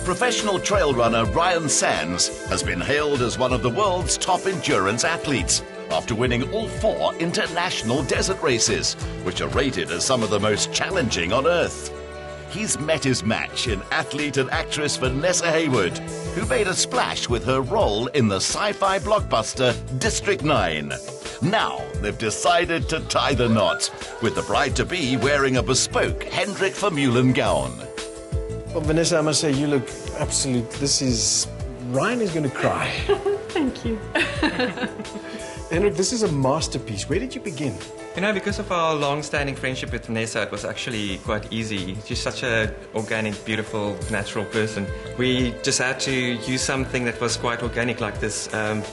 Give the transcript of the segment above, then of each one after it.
Professional trail runner Ryan Sands has been hailed as one of the world's top endurance athletes after winning all 4 international desert races, which are rated as some of the most challenging on Earth. He's met his match in athlete and actress Vanessa Haywood, who made a splash with her role in the sci-fi blockbuster District 9. Now they've decided to tie the knot, with the bride-to-be wearing a bespoke Hendrik Vermeulen gown. Well, Vanessa, I must say, you look absolute. Ryan is going to cry. Thank you. Hendrik, this is a masterpiece. Where did you begin? You know, because of our long-standing friendship with Vanessa, it was actually quite easy. She's such an organic, beautiful, natural person. We just had to use something that was quite organic, like this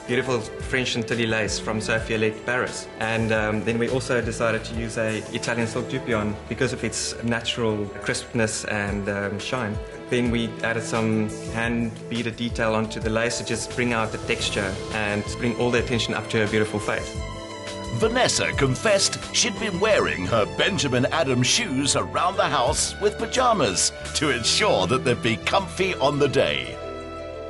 beautiful French Nitida lace from Sophia Le Paris. And then we also decided to use a Italian silk dupion because of its natural crispness and shine. Then we added some hand-beaded detail onto the lace to just bring out the texture and bring all the attention up to her beautiful face. Vanessa confessed she'd been wearing her Benjamin Adams shoes around the house with pajamas to ensure that they'd be comfy on the day.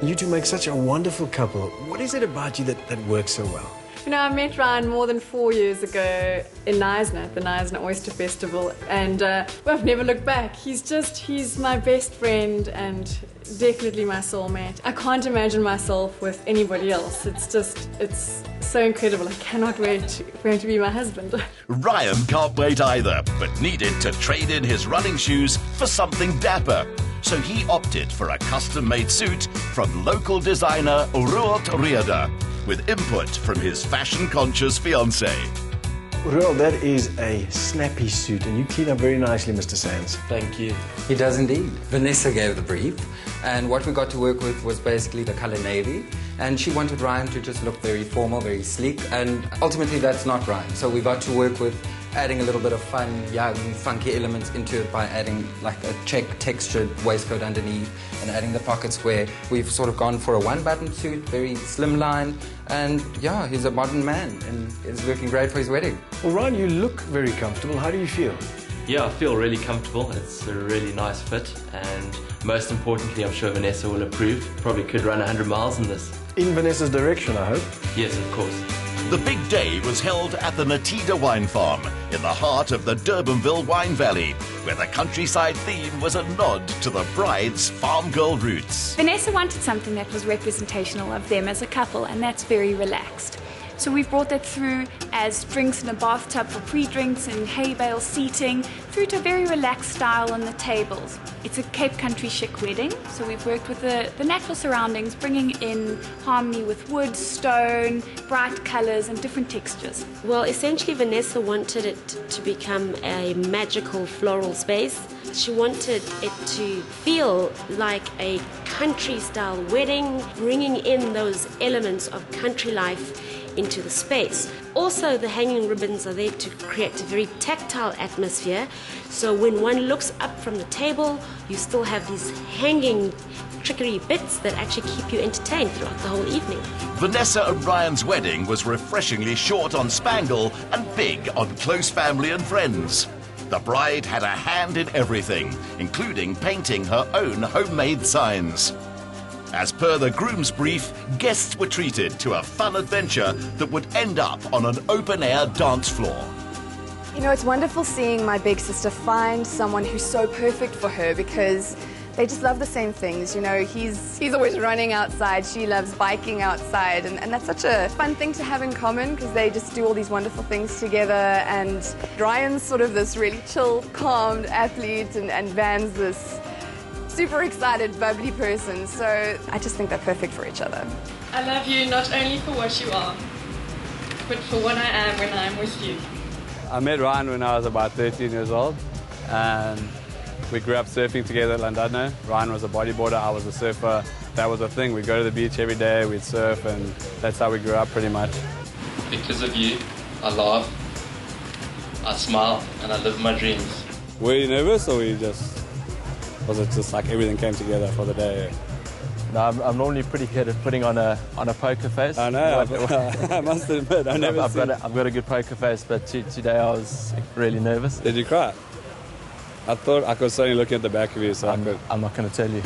You two make such a wonderful couple. What is it about you that works so well? You know, I met Ryan more than 4 years ago in Knysna, at the Knysna Oyster Festival, and I've never looked back. He's my best friend and definitely my soulmate. I can't imagine myself with anybody else. It's so incredible. I cannot wait for him to be my husband. Ryan can't wait either, but needed to trade in his running shoes for something dapper. So he opted for a custom-made suit from local designer Ruald Rheeder, with input from his fashion-conscious fiancée. Ruald, that is a snappy suit, and you clean up very nicely, Mr. Sands. Thank you. He does indeed. Vanessa gave the brief, and what we got to work with was basically the color navy, and she wanted Ryan to just look very formal, very sleek, and ultimately that's not Ryan. So we got to work with adding a little bit of fun, young, funky elements into it by adding like a check textured waistcoat underneath and adding the pockets where we've sort of gone for a one-button suit, very slimline, and yeah, he's a modern man and is looking great for his wedding. Well, Ryan, you look very comfortable. How do you feel? Yeah, I feel really comfortable. It's a really nice fit, and most importantly, I'm sure Vanessa will approve. Probably could run 100 miles in this. In Vanessa's direction, I hope. Yes, of course. The big day was held at the Nitida Wine Farm in the heart of the Durbanville Wine Valley, where the countryside theme was a nod to the bride's farm girl roots. Vanessa wanted something that was representational of them as a couple, and that's very relaxed. So we've brought that through as drinks in a bathtub for pre-drinks and hay bale seating, through to a very relaxed style on the tables. It's a Cape Country chic wedding, so we've worked with the natural surroundings, bringing in harmony with wood, stone, bright colours and different textures. Well, essentially Vanessa wanted it to become a magical floral space. She wanted it to feel like a country-style wedding, bringing in those elements of country life into the space. Also, the hanging ribbons are there to create a very tactile atmosphere. So when one looks up from the table, you still have these hanging trickery bits that actually keep you entertained throughout the whole evening. Vanessa and Ryan's wedding was refreshingly short on spangle and big on close family and friends. The bride had a hand in everything, including painting her own homemade signs. As per the groom's brief, guests were treated to a fun adventure that would end up on an open-air dance floor. You know, it's wonderful seeing my big sister find someone who's so perfect for her, because they just love the same things. You know, he's always running outside, she loves biking outside, and that's such a fun thing to have in common, because they just do all these wonderful things together. And Ryan's sort of this really chill, calm athlete, and Van's this super excited, bubbly person, so I just think they're perfect for each other. I love you not only for what you are, but for what I am when I'm with you. I met Ryan when I was about 13 years old, and we grew up surfing together at Llandudno. Ryan was a bodyboarder, I was a surfer. That was the thing. We'd go to the beach every day, we'd surf, and that's how we grew up pretty much. Because of you, I laugh, I smile, and I live my dreams. Were you nervous, or was it just like everything came together for the day? No, I'm normally pretty good at putting on a poker face. I know, I must admit, I've got a good poker face, but today I was really nervous. Did you cry? I thought I was only looking at the back of you, so I'm not going to tell you.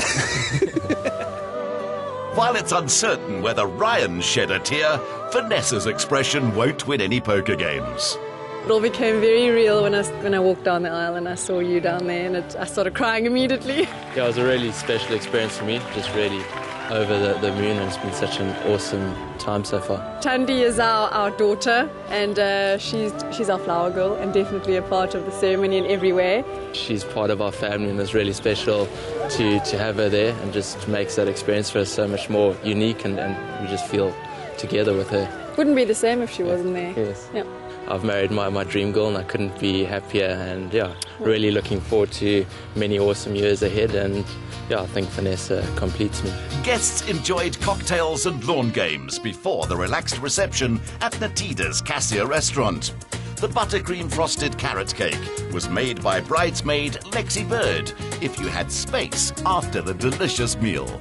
While it's uncertain whether Ryan shed a tear, Vanessa's expression won't win any poker games. It all became very real when I walked down the aisle and I saw you down there, and I started crying immediately. Yeah, it was a really special experience for me, just really over the moon, and it's been such an awesome time so far. Tandy is our daughter, and she's our flower girl and definitely a part of the ceremony in every way. She's part of our family, and it's really special to have her there, and just makes that experience for us so much more unique, and we just feel together with her. Wouldn't be the same if she wasn't there. Yes. Yeah. I've married my dream girl, and I couldn't be happier, and yeah, really looking forward to many awesome years ahead, and yeah, I think Vanessa completes me. Guests enjoyed cocktails and lawn games before the relaxed reception at Nitida's Cassia Restaurant. The buttercream frosted carrot cake was made by bridesmaid Lexi Bird if you had space after the delicious meal.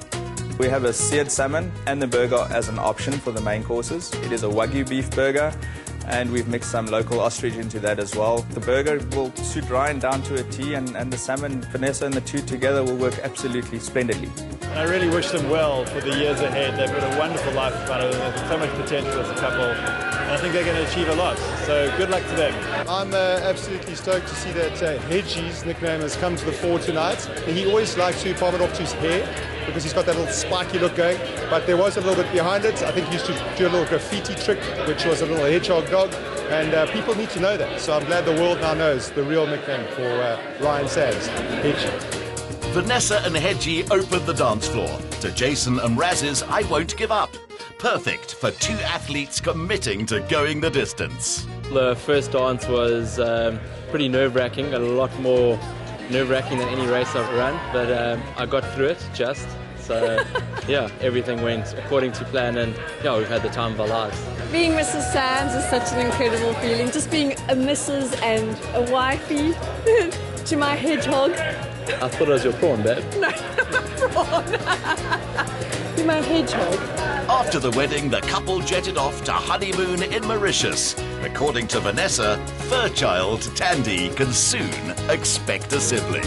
We have a seared salmon and the burger as an option for the main courses. It is a Wagyu beef burger, and we've mixed some local ostrich into that as well. The burger will suit Ryan down to a T, and the salmon, Vanessa and the two together will work absolutely splendidly. And I really wish them well for the years ahead. They've got a wonderful life in front of them. There's so much potential as a couple, and I think they're going to achieve a lot. So good luck to them. I'm absolutely stoked to see that Hedgie's nickname has come to the fore tonight. And he always likes to palm it off to his hair, because he's got that little spiky look going, but there was a little bit behind it. I think he used to do a little graffiti trick, which was a little hedgehog dog, and people need to know that. So I'm glad the world now knows the real nickname for Ryan Sands, Hedgie. Vanessa and Hedgie opened the dance floor to Jason and Raz's I Won't Give Up. Perfect for two athletes committing to going the distance. The first dance was pretty nerve-wracking, a lot more nerve-wracking than any race I've run, but I got through it just. So yeah, everything went according to plan, and yeah, we've had the time of our lives. Being Mrs. Sands is such an incredible feeling. Just being a Mrs. and a wifey to my hedgehog. I thought it was your prawn, babe. No, prawn. To my hedgehog. After the wedding, the couple jetted off to honeymoon in Mauritius. According to Vanessa, fur child Tandy can soon expect a sibling.